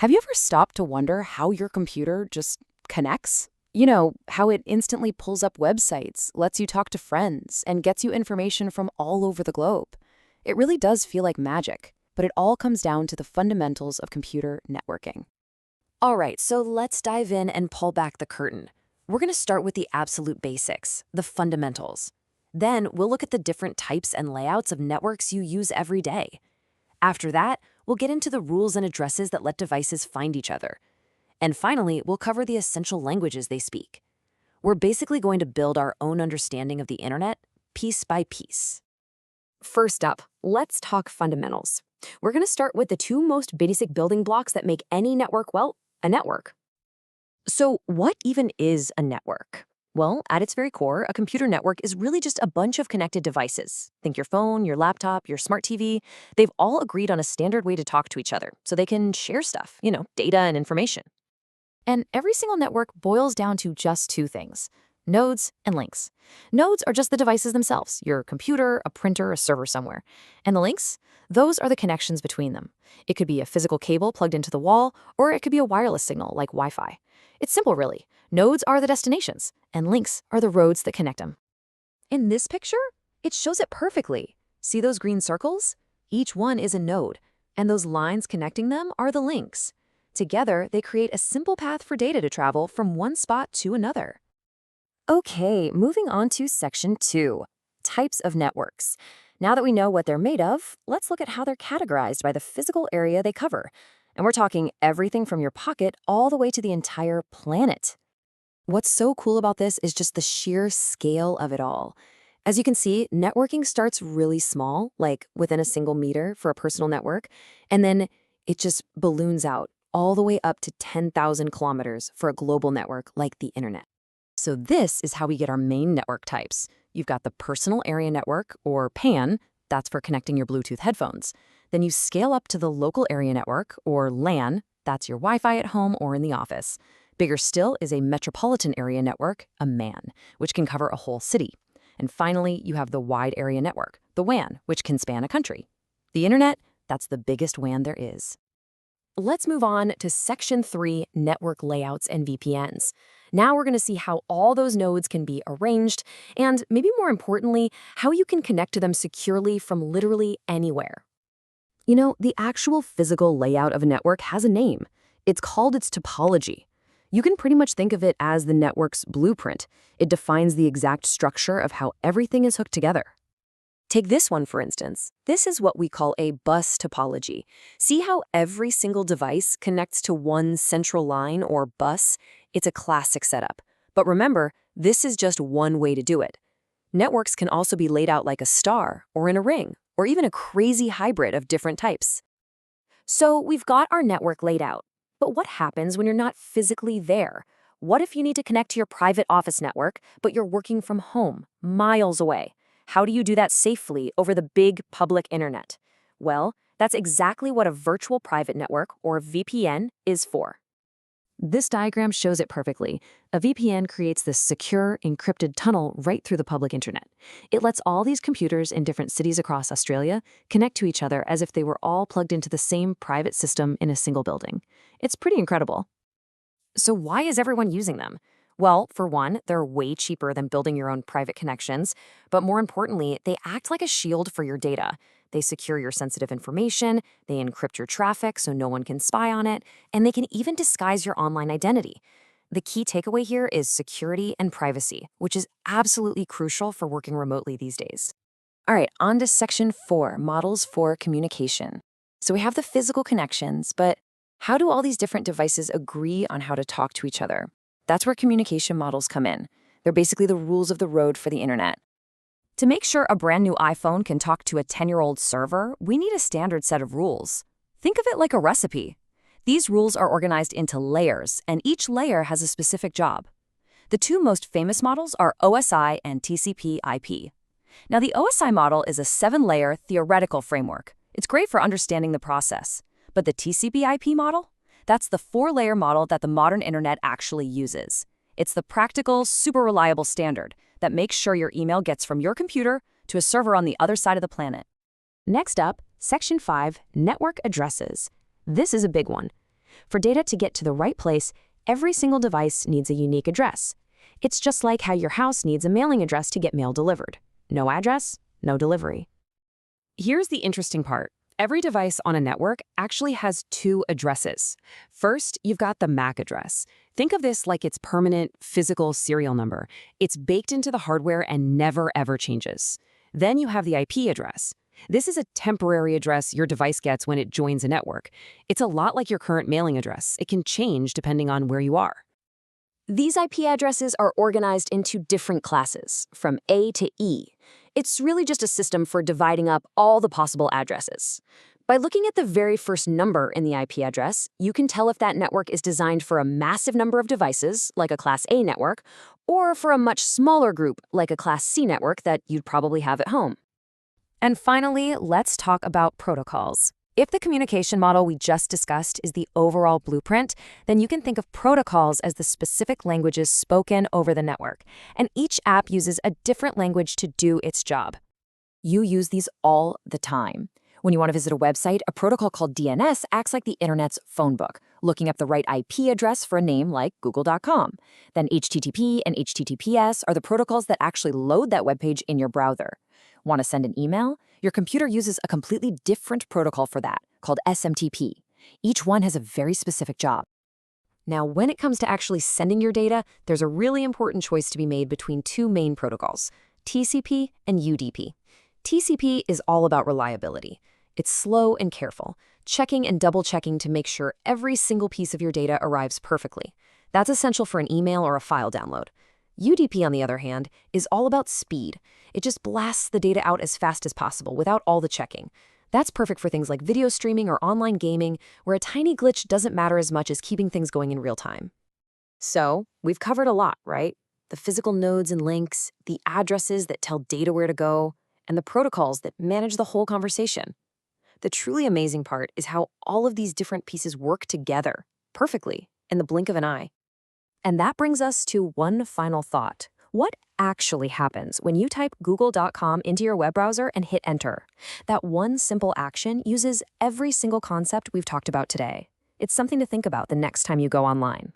Have you ever stopped to wonder how your computer just connects? You know, how it instantly pulls up websites, lets you talk to friends, and gets you information from all over the globe. It really does feel like magic, but it all comes down to the fundamentals of computer networking. All right, so let's dive in and pull back the curtain. We're going to start with the absolute basics, the fundamentals. Then we'll look at the different types and layouts of networks you use every day. After that, we'll get into the rules and addresses that let devices find each other. And finally, we'll cover the essential languages they speak. We're basically going to build our own understanding of the internet, piece by piece. First up, let's talk fundamentals. We're going to start with the two most basic building blocks that make any network, well, a network. So what even is a network? Well, at its very core, a computer network is really just a bunch of connected devices. Think your phone, your laptop, your smart TV. They've all agreed on a standard way to talk to each other so they can share stuff, data and information. And every single network boils down to just two things: nodes and links. Nodes are just the devices themselves, your computer, a printer, a server somewhere. And the links? Those are the connections between them. It could be a physical cable plugged into the wall, or it could be a wireless signal like Wi-Fi. It's simple, really. Nodes are the destinations, and links are the roads that connect them. In this picture, it shows it perfectly. See those green circles? Each one is a node, and those lines connecting them are the links. Together, they create a simple path for data to travel from one spot to another. Okay, moving on to section 2, types of networks. Now that we know what they're made of, let's look at how they're categorized by the physical area they cover. And we're talking everything from your pocket all the way to the entire planet. What's so cool about this is just the sheer scale of it all. As you can see, networking starts really small, like within a single meter for a personal network, and then it just balloons out all the way up to 10,000 kilometers for a global network like the internet. So this is how we get our main network types. You've got the personal area network, or PAN, that's for connecting your Bluetooth headphones. Then you scale up to the local area network, or LAN, that's your Wi-Fi at home or in the office. Bigger still is a metropolitan area network, a MAN, which can cover a whole city. And finally, you have the wide area network, the WAN, which can span a country. The internet, that's the biggest WAN there is. Let's move on to section 3, network layouts and VPNs. Now we're going to see how all those nodes can be arranged, and maybe more importantly, how you can connect to them securely from literally anywhere. You know, the actual physical layout of a network has a name. It's called its topology. You can pretty much think of it as the network's blueprint. It defines the exact structure of how everything is hooked together. Take this one, for instance. This is what we call a bus topology. See how every single device connects to one central line or bus? It's a classic setup. But remember, this is just one way to do it. Networks can also be laid out like a star, or in a ring, or even a crazy hybrid of different types. So we've got our network laid out. But what happens when you're not physically there? What if you need to connect to your private office network, but you're working from home, miles away? How do you do that safely over the big public internet? Well, that's exactly what a virtual private network, or VPN, is for. This diagram shows it perfectly. A VPN creates this secure, encrypted tunnel right through the public internet. It lets all these computers in different cities across Australia connect to each other as if they were all plugged into the same private system in a single building. It's pretty incredible. So why is everyone using them? Well, for one, they're way cheaper than building your own private connections, but more importantly, they act like a shield for your data. They secure your sensitive information, they encrypt your traffic so no one can spy on it, and they can even disguise your online identity. The key takeaway here is security and privacy, which is absolutely crucial for working remotely these days. All right, on to section 4, models for communication. So we have the physical connections, but how do all these different devices agree on how to talk to each other? That's where communication models come in. They're basically the rules of the road for the internet. To make sure a brand new iPhone can talk to a 10-year-old server, we need a standard set of rules. Think of it like a recipe. These rules are organized into layers, and each layer has a specific job. The two most famous models are OSI and TCP/IP. Now, the OSI model is a 7-layer theoretical framework. It's great for understanding the process. But the TCP/IP model? That's the 4-layer model that the modern internet actually uses. It's the practical, super reliable standard that makes sure your email gets from your computer to a server on the other side of the planet. Next up, Section 5, network addresses. This is a big one. For data to get to the right place, every single device needs a unique address. It's just like how your house needs a mailing address to get mail delivered. No address, no delivery. Here's the interesting part. Every device on a network actually has two addresses. First, you've got the MAC address. Think of this like its permanent physical serial number. It's baked into the hardware and never ever changes. Then you have the IP address. This is a temporary address your device gets when it joins a network. It's a lot like your current mailing address. It can change depending on where you are. These IP addresses are organized into different classes, from A to E. It's really just a system for dividing up all the possible addresses. By looking at the very first number in the IP address, you can tell if that network is designed for a massive number of devices, like a Class A network, or for a much smaller group, like a Class C network that you'd probably have at home. And finally, let's talk about protocols. If the communication model we just discussed is the overall blueprint, then you can think of protocols as the specific languages spoken over the network, and each app uses a different language to do its job. You use these all the time. When you want to visit a website, a protocol called DNS acts like the internet's phone book, looking up the right IP address for a name like google.com. Then HTTP and HTTPS are the protocols that actually load that web page in your browser. Want to send an email? Your computer uses a completely different protocol for that, called SMTP. Each one has a very specific job. Now, when it comes to actually sending your data, there's a really important choice to be made between two main protocols, TCP and UDP. TCP is all about reliability. It's slow and careful, checking and double-checking to make sure every single piece of your data arrives perfectly. That's essential for an email or a file download. UDP, on the other hand, is all about speed. It just blasts the data out as fast as possible without all the checking. That's perfect for things like video streaming or online gaming, where a tiny glitch doesn't matter as much as keeping things going in real time. So, we've covered a lot, right? The physical nodes and links, the addresses that tell data where to go, and the protocols that manage the whole conversation. The truly amazing part is how all of these different pieces work together perfectly in the blink of an eye. And that brings us to one final thought. What actually happens when you type google.com into your web browser and hit enter? That one simple action uses every single concept we've talked about today. It's something to think about the next time you go online.